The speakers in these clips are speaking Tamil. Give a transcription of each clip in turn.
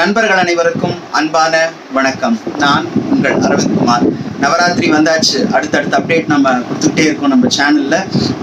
நண்பர்கள் அனைவருக்கும் அன்பான வணக்கம். நான் உங்கள் அரவிந்த்குமார். நவராத்திரி வந்தாச்சு. அடுத்தடுத்த அப்டேட் நம்ம கொடுத்துக்கிட்டே இருக்கோம் நம்ம சேனல்ல.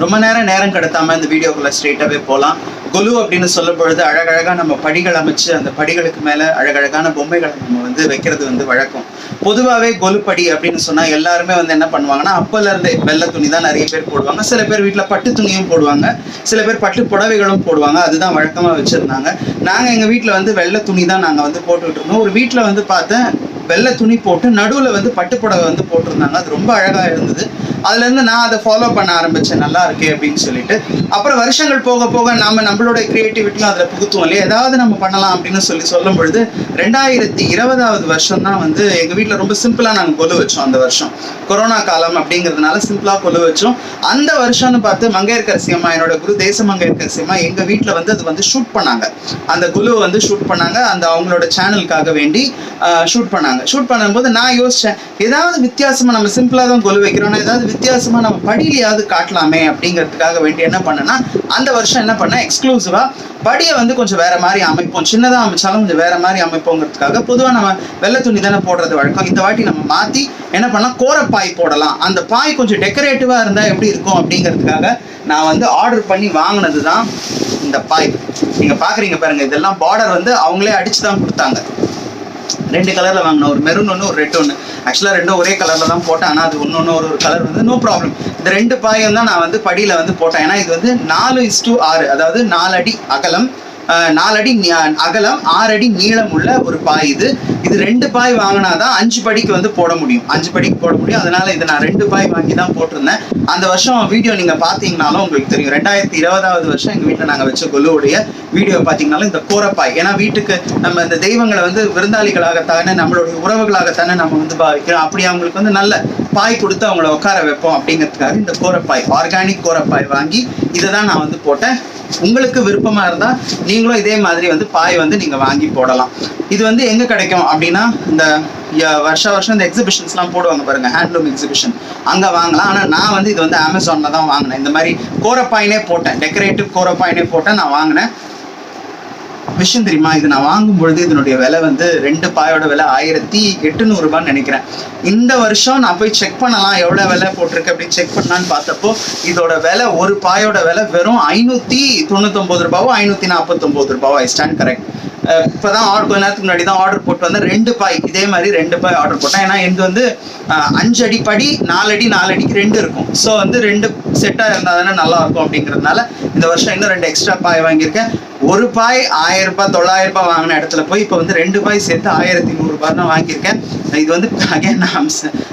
ரொம்ப நேரம் கடத்தாம இந்த வீடியோக்குள்ள ஸ்ட்ரெயிட்டாவே போகலாம். கொலு அப்படின்னு சொல்லும் பொழுது அழகழகா நம்ம படிகள் அமைச்சு அந்த படிகளுக்கு மேல அழகழகான பொம்மைகளை நம்ம வைக்கிறது வழக்கம். பொதுவாகவே கொலுப்படி அப்படின்னு சொன்னா எல்லாருமே என்ன பண்ணுவாங்கன்னா, அப்பல இருந்து வெள்ளை துணி தான் நிறைய பேர் போடுவாங்க. சில பேர் வீட்டுல பட்டு துணியும் போடுவாங்க, சில பேர் பட்டு புடவைகளும் போடுவாங்க. அதுதான் வழக்கமா வச்சிருந்தாங்க. நாங்க எங்க வீட்டுல வெள்ளை துணி தான் நாங்க போட்டுக்கிட்டு இருந்தோம். ஒரு வீட்டுல பார்த்தேன், வெள்ளை துணி போட்டு நடுவில் பட்டு புடவை போட்டிருந்தாங்க. அது ரொம்ப அழகா இருந்தது. அதுல இருந்து நான் அதை ஃபாலோ பண்ண ஆரம்பிச்சேன், நல்லா இருக்கே அப்படின்னு சொல்லிட்டு. அப்புறம் வருஷங்கள் போக போக நம்மளோட கிரியேட்டிவிட்டியும் அதுல புகுத்துவோம் இல்லையா, ஏதாவது நம்ம பண்ணலாம் அப்படின்னு சொல்லும் பொழுது 2020 வருஷம் தான் எங்க வீட்டுல ரொம்ப சிம்பிளா நாங்க கொலு வச்சோம். அந்த வருஷம் கொரோனா காலம் அப்படிங்கிறதுனால சிம்பிளா கொலு வச்சோம். அந்த வருஷம்னு பார்த்து மங்கையர்கரசி அம்மா, என்னோட குரு தேச மங்கையர்கரசி அம்மா, எங்க வீட்டுல அது ஷூட் பண்ணாங்க. அந்த குலுவை ஷூட் பண்ணாங்க. அந்த அவங்களோட சேனலுக்காக வேண்டி ஷூட் பண்ணாங்க. ஷூட் பண்ணும்போது நான் யோசிச்சேன், ஏதாவது வித்தியாசமா, நம்ம சிம்பிளா தான் கொலு வைக்கிறோம்னா ஏதாவது வித்தியாசமா நம்ம படியிலையாவது காட்டலாமே அப்படிங்கிறதுக்காக வேண்டி என்ன பண்ணேன்னா, அந்த வருஷம் என்ன பண்ணேன், எக்ஸ்க்ளூசிவா படியை கொஞ்சம் வேற மாதிரி அமைப்போம், சின்னதா அமைச்சாலும் கொஞ்சம் வேற மாதிரி அமைப்போங்கிறதுக்காக. பொதுவாக நம்ம வெள்ளை துணி தானே போடுறது வழக்கம். இந்த வாட்டி நம்ம மாத்தி என்ன பண்ணலாம், கோரப்பாய் போடலாம். அந்த பாய் கொஞ்சம் டெக்கரேட்டிவா இருந்தா எப்படி இருக்கும் அப்படிங்கிறதுக்காக நான் ஆர்டர் பண்ணி வாங்கினது தான் இந்த பாய். நீங்க பாக்குறீங்க பாருங்க, இதெல்லாம் பார்டர் அவங்களே அடிச்சுதான் கொடுத்தாங்க. 2 கலர்ல வாங்கினேன், ஒரு மெரூன் ஒன்று, ஒரு ரெட் ஒன்று. ஆக்சுவலா ரெண்டும் ஒரே கலர்ல தான் போட்டேன். ஆனா அது ஒன்னொன்னு ஒரு கலர் நோ ப்ராப்ளம். இந்த 2 பாயும் தான் நான் படியில போட்டேன். ஏன்னா இது 4:6, அதாவது 4 அடி அகலம், 4 அடி அகலம், 6 அடி நீளம் உள்ள ஒரு பாய். இது 2 பாய் வாங்கினாதான் 5 படிக்கு போட முடியும், 5 படிக்கு போட முடியும். அதனால இதை நான் 2 பாய் வாங்கி தான் போட்டிருந்தேன். அந்த வருஷம் வீடியோ நீங்க பாத்தீங்கன்னாலும் உங்களுக்கு தெரியும். 2020 வருஷம் எங்க வீட்டுல நாங்க வச்ச கொலுவுடைய வீடியோ பாத்தீங்கன்னாலும் இந்த கோரப்பாய். ஏன்னா வீட்டுக்கு நம்ம இந்த தெய்வங்களை விருந்தாளிகளாகத்தானே, நம்மளுடைய உறவுகளாகத்தானே நம்ம பாவிக்கிறோம். அப்படி அவங்களுக்கு நல்ல பாய் கொடுத்து அவங்கள உட்கார வைப்போம் அப்படிங்கிறதுக்காக இந்த கோரப்பாய், ஆர்கானிக் கோரப்பாய் வாங்கி இதை தான் நான் போட்டேன். உங்களுக்கு விருப்பமா இருந்தா நீங்களும் இதே மாதிரி பாய் நீங்க வாங்கி போடலாம். இது எங்க கிடைக்கும் அப்படின்னா, இந்த வருஷம் இந்த எக்ஸிபிஷன்ஸ்லாம் போடுவாங்க பாருங்க, ஹேண்ட்லூம் எக்ஸிபிஷன், அங்க வாங்கலாம். ஆனா நான் இது அமேசான்ல தான் வாங்கினேன். இந்த மாதிரி கோரப்பாயினே போட்டேன், டெக்கரேட்டிவ் கோரப்பாயினே போட்டேன், நான் வாங்கினேன். விஷயம் தெரியுமா, இது நான் வாங்கும் பொழுது இதனுடைய விலை 2 பாயோட விலை 1800 ரூபான்னு நினைக்கிறேன். இந்த வருஷம் நான் போய் செக் பண்ணலாம் எவ்வளவு விலை போட்டிருக்கு அப்படின்னு செக் பண்ணலான்னு பார்த்தப்போ இதோட விலை, ஒரு பாயோட விலை வெறும் 599 ரூபாவோ 549 ரூபாவோ. I stand correct. இப்பதான் கொஞ்ச நேரத்துக்கு முன்னாடி தான் ஆர்டர் போட்டு 2 பாய், இதே மாதிரி 2 பாய் ஆர்டர் போட்டேன். ஏன்னா எனக்கு 5 அடி படி, 4 அடி 4 அடிக்கு 2 இருக்கும். ஸோ 2 செட்டா இருந்தா தானே நல்லா இருக்கும் அப்படிங்கிறதுனால இந்த வருஷம் இன்னும் 2 எக்ஸ்ட்ரா பாய் வாங்கியிருக்கேன். ஒரு பாய் 1000 ரூபாய் 900 ரூபாய் வாங்கின இடத்துல போய் இப்போ 2 பாய் சேர்த்து 1100 ரூபாய் தான் வாங்கியிருக்கேன். இது again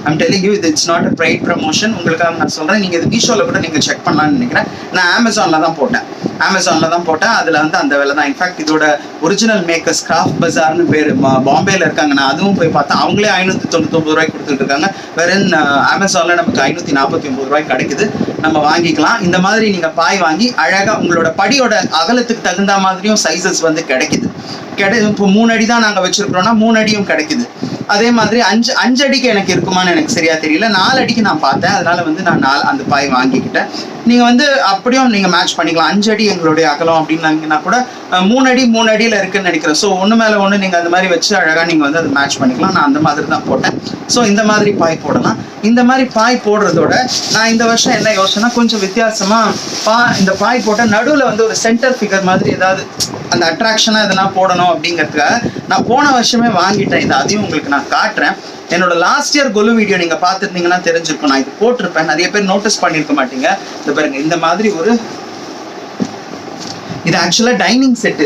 I'm telling you, it's not a paid promotion. உங்களுக்காக நான் சொல்றேன். நீங்க இது மீஷோல கூட நீங்க செக் பண்ணலாம்னு நினைக்கிறேன். நான் அமேசான்ல தான் போட்டேன். அதுல அந்த விலை தான். இன்ஃபேக்ட் இதோட ஒரிஜினல் மேக்கர்ஸ் கிராஃப்ட் பஜார்னு பேரு பாம்பேல இருக்காங்க. நான் அதுவும் போய் பார்த்தேன். அவங்களே 599 ரூபாய்க்கு கொடுத்துட்டு இருக்காங்க. வேற அமேசான்ல நமக்கு 549 ரூபாய்க்கு கிடைக்குது. நம்ம வாங்கிக்கலாம். இந்த மாதிரி நீங்க பாய் வாங்கி அழகா உங்களோட படியோட அகலத்துக்கு தகுந்த மாதிரியும் சைசஸ் கிடைக்குது. இப்போ 3 அடி தான் நாங்க வச்சிருக்கிறோம்னா 3 அடியும் கிடைக்குது. அதே மாதிரி 5 அடிக்கு எனக்கு இருக்குமான்னு எனக்கு சரியா தெரியல. 4 அடிக்கு நான் பார்த்தேன். அதனால நான் அந்த பாய் வாங்கிக்கிட்டேன். நீங்க அப்படியும் நீங்க மேட்ச் பண்ணிக்கலாம். 5 அடி எங்களுடைய அகலம் அப்படின்னா கூட 3 அடி 3 அடியில இருக்குன்னு நினைக்கிறேன். ஸோ ஒன்று மேல ஒன்று நீங்க அந்த மாதிரி வச்சு அழகா நீங்க அதை மேட்ச் பண்ணிக்கலாம். நான் அந்த மாதிரி தான் போட்டேன். ஸோ இந்த மாதிரி பாய் போடலாம். இந்த மாதிரி பாய் போடுறதோட நான் இந்த வருஷம் என்ன யோசனை, கொஞ்சம் வித்தியாசமா இந்த பாய் போட்ட நடுவில் ஒரு சென்டர் ஃபிகர் மாதிரி ஏதாவது அந்த அட்ராக்ஷனா இதெல்லாம் போடணும் அப்படிங்கிறதுக்காக நான் போன வருஷமே வாங்கிட்டேன். இது அதையும் உங்களுக்கு நான் காட்டுறேன். என்னோட லாஸ்ட் இயர் கொலு வீடியோ நீங்க பார்த்துருந்தீங்கன்னா தெரிஞ்சிருக்கும். நான் இது போட்டிருப்பேன். நிறைய பேர் நோட்டீஸ் பண்ணிருக்க மாட்டீங்க. இந்த பாருங்க, இந்த மாதிரி இது ஆக்சுவலா டைனிங் செட்.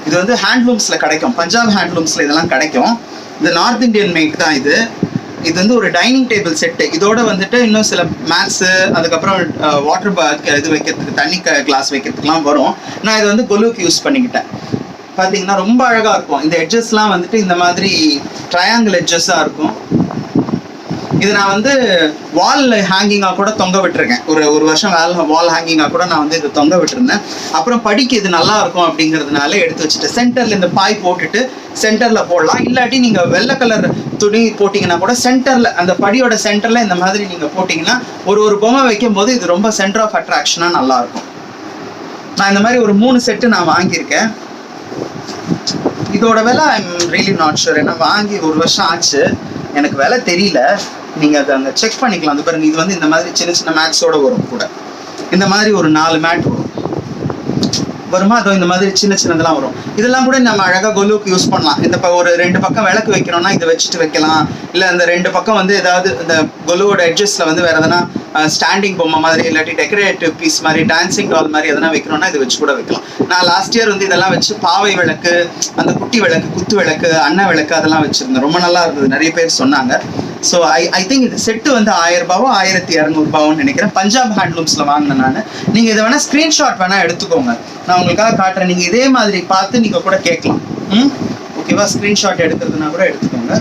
இது ஹேண்ட்லூம்ஸ்ல கிடைக்கும், பஞ்சாப் ஹேண்ட்லூம்ஸ்ல இதெல்லாம் கிடைக்கும். இது நார்த் இந்தியன் மேக் தான். இது ஒரு டைனிங் டேபிள் செட்டு. இதோட இன்னும் சில மேட்ஸு, அதுக்கப்புறம் வாட்டர் இது வைக்கிறதுக்கு, தண்ணி கிளாஸ் வைக்கிறதுக்குலாம் வரும். நான் இது கொலுவுக்கு யூஸ் பண்ணிக்கிட்டேன். பார்த்தீங்கன்னா ரொம்ப அழகா இருக்கும். இந்த எட்ஜஸ்லாம் இந்த மாதிரி ட்ரையாங்கிள் எட்ஜஸா இருக்கும். இது நான் வால் ஹேங்கிங்காக கூட தொங்க விட்டுருக்கேன். ஒரு வருஷம் வால் ஹேங்கிங்காக கூட நான் இது தொங்க விட்டுருந்தேன். அப்புறம் படிக்க இது நல்லா இருக்கும் அப்படிங்கிறதுனால எடுத்து வச்சுட்டு சென்டர்ல இந்த பாய் போட்டுட்டு சென்டர்ல போடலாம். இல்லாட்டி நீங்க வெள்ளை கலர் துணி போட்டிங்கன்னா கூட சென்டர்ல, அந்த படியோட சென்டர்ல இந்த மாதிரி நீங்க போட்டிங்கன்னா ஒரு பொம்மை வைக்கும் போது இது ரொம்ப சென்டர் ஆஃப் அட்ராக்ஷனா நல்லா இருக்கும். நான் இந்த மாதிரி ஒரு 3 செட்டு நான் வாங்கியிருக்கேன். இதோட விலை ஐம் ரியலி நாட் ஷூர். ஏன்னா வாங்கி 1 வருஷம் ஆச்சு, எனக்கு விலை தெரியல. நீங்கள் அதை அங்கே செக் பண்ணிக்கலாம். அது பாருங்க, இது வந்து இந்த மாதிரி சின்ன சின்ன மேட்ஸோட வரும் கூட. இந்த மாதிரி ஒரு 4 மேட் வரும் வருமா, அதோ இந்த மாதிரி சின்ன சின்னதெல்லாம் வரும். இதெல்லாம் கூட நம்ம அழகாக கொலுவுக்கு யூஸ் பண்ணலாம். இந்த ஒரு 2 பக்கம் விளக்கு வைக்கணும்னா இதை வச்சுட்டு வைக்கலாம். இல்லை இந்த 2 பக்கம் வந்து ஏதாவது இந்த கொலுவோட எட்ஜஸ்ல வந்து வேற எதனா ஸ்டாண்டிங் பொம்மை மாதிரி இல்லாட்டி டெக்கரேட்டிவ் பீஸ் மாதிரி டான்சிங் டால் மாதிரி எதனா வைக்கணும்னா இதை வச்சு கூட வைக்கலாம். நான் லாஸ்ட் இயர் வந்து இதெல்லாம் வச்சு பாவை விளக்கு, அந்த குட்டி விளக்கு, குத்து விளக்கு, அன்ன விளக்கு அதெல்லாம் வச்சிருந்தேன். ரொம்ப நல்லா இருந்தது, நிறைய பேர் சொன்னாங்க. ஸோ ஐ திங்க் இது செட்டு வந்து 1000 ரூபாவோ 1200 நினைக்கிறேன். பஞ்சாப் ஹேண்ட்லூம்ஸில் வாங்கினேன் நான். நீங்கள் இதை வேணால் ஸ்க்ரீன்ஷாட் வேணால் எடுத்துக்கோங்க, நான் உங்களுக்காக காட்டுறேன். நீங்கள் இதே மாதிரி பார்த்து நீங்கள் கூட கேட்கலாம். ஓகேவா? ஸ்க்ரீன்ஷாட் எடுக்கிறதுனா கூட எடுத்துக்கோங்க.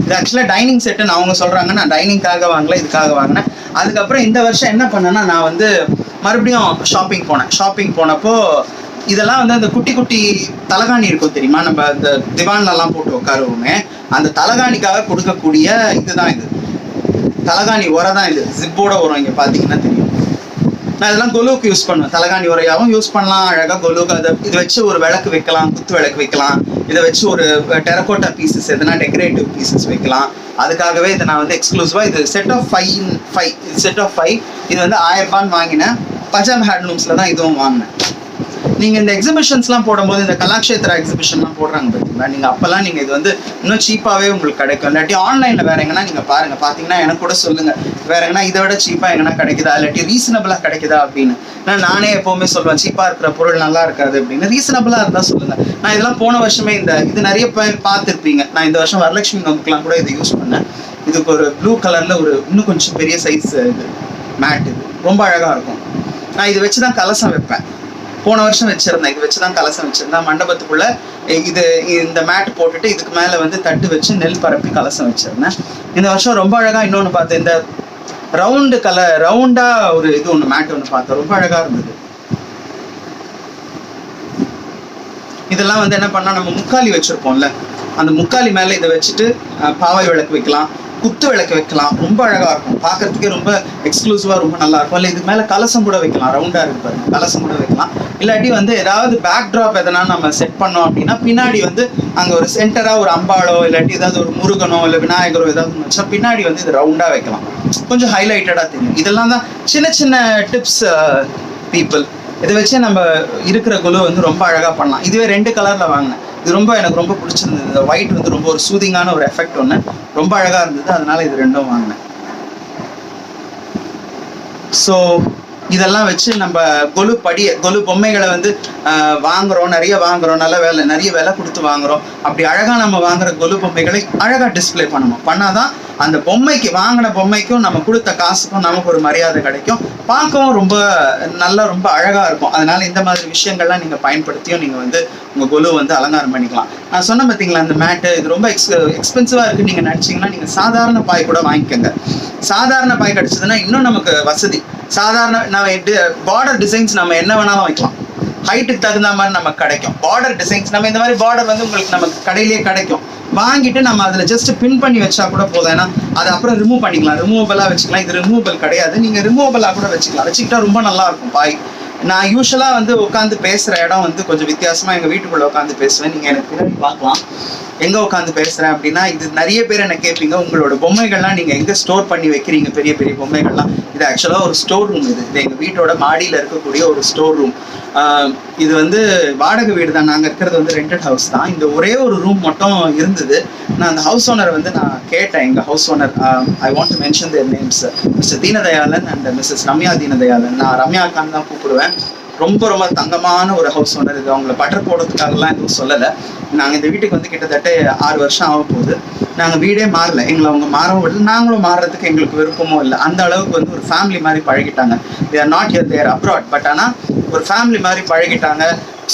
இது ஆக்சுவலாக டைனிங் செட்டுன்னு அவங்க சொல்கிறாங்க. நான் டைனிங்காக வாங்கல, இதுக்காக வாங்கினேன். அதுக்கப்புறம் இந்த வருஷம் என்ன பண்ணேன்னா, நான் வந்து மறுபடியும் ஷாப்பிங் போனப்போ இதெல்லாம் வந்து அந்த குட்டி குட்டி தலகாணி இருக்கும் தெரியுமா, நம்ம இந்த திவான்லாம் போட்டு உட்காருவோமே, அந்த தலகாணிக்காக கொடுக்கக்கூடிய இதுதான் இது. தலகாணி உரை தான் இது, ஜிப்போட வரும். இங்கே பார்த்தீங்கன்னா தெரியும். நான் இதெல்லாம் கொலுவுக்கு யூஸ் பண்ணுவேன். தலகாணி உரையாகவும் யூஸ் பண்ணலாம். அழகாக கொலுவுக்கு அதை இது வச்சு ஒரு விளக்கு வைக்கலாம், குத்து விளக்கு வைக்கலாம். இதை வச்சு ஒரு டெரகோட்டா பீசஸ் எதனா டெக்கரேட்டிவ் பீசஸ் வைக்கலாம். அதுக்காகவே இதை நான் வந்து எக்ஸ்க்ளூசிவாக இது செட் ஆஃப் 5 இது வந்து 1000 ரூபான்னு வாங்கினேன். பஞ்சாப் ஹேண்ட்லூம்ஸில் தான் இதுவும் வாங்கினேன். நீங்கள் இந்த எக்ஸிபிஷன்ஸ்லாம் போடும்போது, இந்த கலாக்ஷேத்ரா எக்ஸிபிஷன்லாம் போடுறாங்க பார்த்தீங்களா, நீங்கள் அப்போல்லாம் நீங்கள் இது வந்து இன்னும் சீப்பாகவே உங்களுக்கு கிடைக்கும். இல்லாட்டி ஆன்லைனில் வேறு எங்கன்னா நீங்கள் பாருங்கள், பார்த்தீங்கன்னா எனக்கு கூட சொல்லுங்கள், வேறு எங்கன்னா இதை விட சீப்பாக எங்கன்னா கிடைக்குதா, இல்லாட்டி ரீசனபிளாக கிடைக்குதா அப்படின்னு. நானே எப்போவுமே சொல்லுவேன், சீப்பாக இருக்கிற பொருள் நல்லா இருக்காது அப்படின்னு. ரீசனபிளாக இருந்தால் சொல்லுங்கள். நான் இதெல்லாம் போன வருஷமே இது நிறைய பேர் பார்த்துருப்பீங்க. நான் இந்த வருஷம் வரலட்சுமி நோக்குலாம் கூட இதை யூஸ் பண்ணேன். இதுக்கு ஒரு ப்ளூ கலரில் ஒரு இன்னும் கொஞ்சம் பெரிய சைஸ் இது மேட், இது ரொம்ப அழகாக இருக்கும். நான் இதை வச்சு தான் கலசம் வைப்பேன். போன வருஷம் வச்சிருந்தேன், இது வச்சு தான் கலசம் வச்சிருந்தேன். மண்டபத்துக்குள்ள இந்த மேட் போட்டுட்டு இதுக்கு மேலே வந்து தட்டு வச்சு நெல் பரப்பி கலசம் வச்சிருந்தேன். இந்த வருஷம் ரொம்ப அழகாக இன்னொன்று பார்த்தேன், இந்த ரவுண்டா ஒரு இது ஒன்று மேட் ஒன்று பார்த்தேன், ரொம்ப அழகாக இருந்தது. இதெல்லாம் வந்து என்ன பண்ணால், நம்ம முக்காலி வச்சுருப்போம்ல, அந்த முக்காலி மேலே இதை வச்சுட்டு பாவை விளக்கு வைக்கலாம், குத்து விளக்கு வைக்கலாம். ரொம்ப அழகாக இருக்கும், பார்க்கறதுக்கே ரொம்ப எக்ஸ்க்ளூசிவாக ரொம்ப நல்லா இருக்கும். இல்லை இதுக்கு மேலே கலசம் கூட வைக்கலாம், ரவுண்டாக இருக்கு பாருங்க, கலசம் கூட வைக்கலாம். இல்லாட்டி வந்து ஏதாவது பேக் ட்ராப் எதனா நம்ம செட் பண்ணோம் அப்படின்னா பின்னாடி வந்து அங்கே ஒரு சென்டராக ஒரு அம்பாளோ இல்லாட்டி ஏதாவது ஒரு முருகனோ இல்லை விநாயகரோ ஏதாவது வச்சா பின்னாடி வந்து இது ரவுண்டாக வைக்கலாம், கொஞ்சம் ஹைலைட்டடாக தெரியும். இதெல்லாம் தான் சின்ன சின்ன டிப்ஸ் பீப்புள். இதை வச்சு நம்ம இருக்கிற கொலு வந்து ரொம்ப அழகாக பண்ணலாம். இதுவே 2 கலரில் வாங்கினேன். இது எனக்கு ரொம்ப பிடிச்சிருந்தது. இந்த ஒயிட் வந்து ரொம்ப ஒரு சூதிங்கான ஒரு எஃபெக்ட் ஒன்று, ரொம்ப அழகாக இருந்தது. அதனால இது 2ம் வாங்கினேன். ஸோ இதெல்லாம் வச்சு நம்ம கொலு பொம்மைகளை வந்து வாங்குறோம், நிறைய வாங்குறோம், நிறைய விலை கொடுத்து வாங்குறோம். அப்படி அழகாக நம்ம வாங்குற கொலு பொம்மைகளை அழகாக டிஸ்பிளே பண்ணணும். பண்ணாதான் அந்த பொம்மைக்கு வாங்கின பொம்மைக்கும் நம்ம கொடுத்த காசுக்கும் நமக்கு ஒரு மரியாதை கிடைக்கும், பார்க்கவும் ரொம்ப அழகாக இருக்கும். அதனால இந்த மாதிரி விஷயங்கள்லாம் நீங்கள் பயன்படுத்தியும் நீங்கள் வந்து உங்கள் கொலு வந்து அலங்காரம் பண்ணிக்கலாம். நான் சொன்ன பார்த்தீங்களா, அந்த மேட்டு இது ரொம்ப எக்ஸ்பென்சிவாக இருக்குன்னு நீங்கள் நினச்சிங்கன்னா நீங்கள் சாதாரண பாய் கூட வாங்கிக்கோங்க. சாதாரண பாய் கிடச்சதுன்னா இன்னும் நமக்கு வசதி. சாதாரண பார்டர் டிசைன்ஸ் நம்ம என்ன வேணாலும் வைக்கலாம், ஹைட்டுக்கு தகுந்த மாதிரி நமக்கு கிடைக்கும். பார்டர் டிசைன்ஸ் நம்ம இந்த மாதிரி பார்டர் வந்து உங்களுக்கு நமக்கு கடையிலேயே கிடைக்கும். வாங்கிட்டு நம்ம அதில் ஜஸ்ட் பின் பண்ணி வச்சா கூட போதும். ஏன்னா அதை அப்புறம் ரிமூவ் பண்ணிக்கலாம், ரிமூவபிளாக வச்சுக்கலாம். இது ரிமூவபிள் கிடையாது, நீங்கள் ரிமூவபிளாக கூட வச்சுக்கிட்டா ரொம்ப நல்லா இருக்கும் பாய். நான் யூஸ்வலாக வந்து உட்காந்து பேசுகிற இடம் வந்து கொஞ்சம் வித்தியாசமாக எங்கள் வீட்டுக்குள்ளே உட்காந்து பேசுவேன். நீங்கள் எனக்கு பின்னாடி பார்க்கலாம் எங்கே உட்காந்து பேசுகிறேன் அப்படின்னா. இது நிறைய பேர் என்ன கேட்பீங்க, உங்களோட பொம்மைகள்லாம் நீங்கள் எங்கே ஸ்டோர் பண்ணி வைக்கிறீங்க, பெரிய பெரிய பொம்மைகள்லாம். இது ஆக்சுவலாக ஒரு ஸ்டோர் ரூம். இது எங்கள் வீட்டோட மாடியில் இருக்கக்கூடிய ஒரு ஸ்டோர் ரூம். இது வந்து வாடகை வீடு தான், நாங்கள் இருக்கிறது வந்து ரெண்டட் ஹவுஸ் தான். இந்த ஒரே ஒரு ரூம் மட்டும் இருந்தது. நான் அந்த ஹவுஸ் ஓனர் வந்து நான் கேட்டேன், எங்கள் house owner, I want to mention their names, mister Deenadayalan and missus Ramya Deenadayalan. நான் ரம்யா அக்கான்னு தான் கூப்பிடுவேன். ரொம்ப தங்கமான ஒரு ஹவுஸ் ஓனர். இது அவங்கள பட்டர் போடுறதுக்காகலாம் எதுவும் சொல்லலை. நாங்கள் இந்த வீட்டுக்கு வந்து கிட்டத்தட்ட 6 வருஷம் ஆக போகுது. நாங்கள் வீடே மாறல, எங்களை அவங்க மாறவும் விடல, நாங்களும் மாறுறதுக்கு எங்களுக்கு விருப்பமும் இல்லை. அந்த அளவுக்கு வந்து ஒரு ஃபேமிலி மாதிரி பழகிட்டாங்க. They are not here, they are abroad. But ஆனால் ஒரு ஃபேமிலி மாதிரி பழகிட்டாங்க,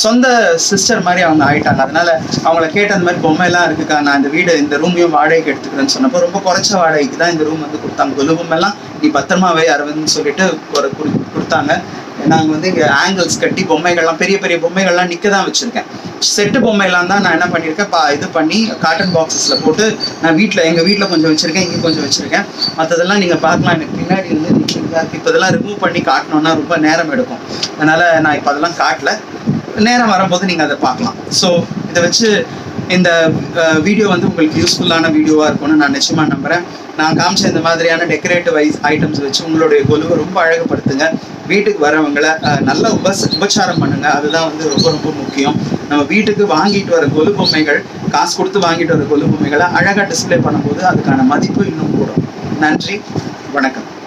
சொந்த சிஸ்டர் மாதிரி அவங்க ஆயிட்டாங்க. அதனால அவங்கள கேட்ட அந்த மாதிரி பொம்மையெல்லாம் இருக்குக்கா, நான் இந்த ரூமையும் வாடகைக்கு எடுத்துக்கிறேன்னு சொன்னப்போ ரொம்ப குறைச்ச வாடகைக்கு தான் இந்த ரூம் வந்து கொடுத்தாங்க. கொலுபொம்மெல்லாம் நீ பத்திரமாவே அரவிந்த்னு சொல்லிட்டு ஒரு கொடுத்தாங்க. நாங்கள் வந்து இங்கே ஆங்கிள்ஸ் கட்டி பொம்மைகள்லாம் பெரிய பெரிய பொம்மைகள்லாம் நிற்க தான் வச்சுருக்கேன். செட்டு பொம்மையெல்லாம் தான் நான் என்ன பண்ணியிருக்கேன், இது பண்ணி காட்டன் பாக்ஸஸில் போட்டு நான் எங்கள் வீட்டில் கொஞ்சம் வச்சுருக்கேன், இங்கே கொஞ்சம் வச்சுருக்கேன். மற்றதெல்லாம் நீங்கள் பார்க்கலாம். எனக்கு பின்னாடி வந்து இருக்கு. இப்போ இதெல்லாம் ரிமூவ் பண்ணி காட்டணும்னா ரொம்ப நேரம் எடுக்கும். அதனால நான் இப்போ அதெல்லாம் காட்டல. நேரம் வரும்போது நீங்கள் அதை பார்க்கலாம். ஸோ இதை வச்சு இந்த வீடியோ வந்து உங்களுக்கு யூஸ்ஃபுல்லான வீடியோவாக இருக்கும்னு நான் நிச்சயமாக நம்புகிறேன். நான் காமிச்ச இந்த மாதிரியான டெக்கரேட்டிவ் ஐட்டம்ஸ் வச்சு உங்களுடைய கொலுவை ரொம்ப அழகுப்படுத்துங்க. வீட்டுக்கு வரவங்களை நல்ல உபச்சாரம் பண்ணுங்க. அதுதான் வந்து ரொம்ப ரொம்ப முக்கியம். நம்ம வீட்டுக்கு வாங்கிட்டு வர கொலு பொம்மைகள், காசு கொடுத்து வாங்கிட்டு வர கொலு பொம்மைகளை அழகாக டிஸ்பிளே பண்ணும்போது அதுக்கான மதிப்பு இன்னும் கூடும். நன்றி, வணக்கம்.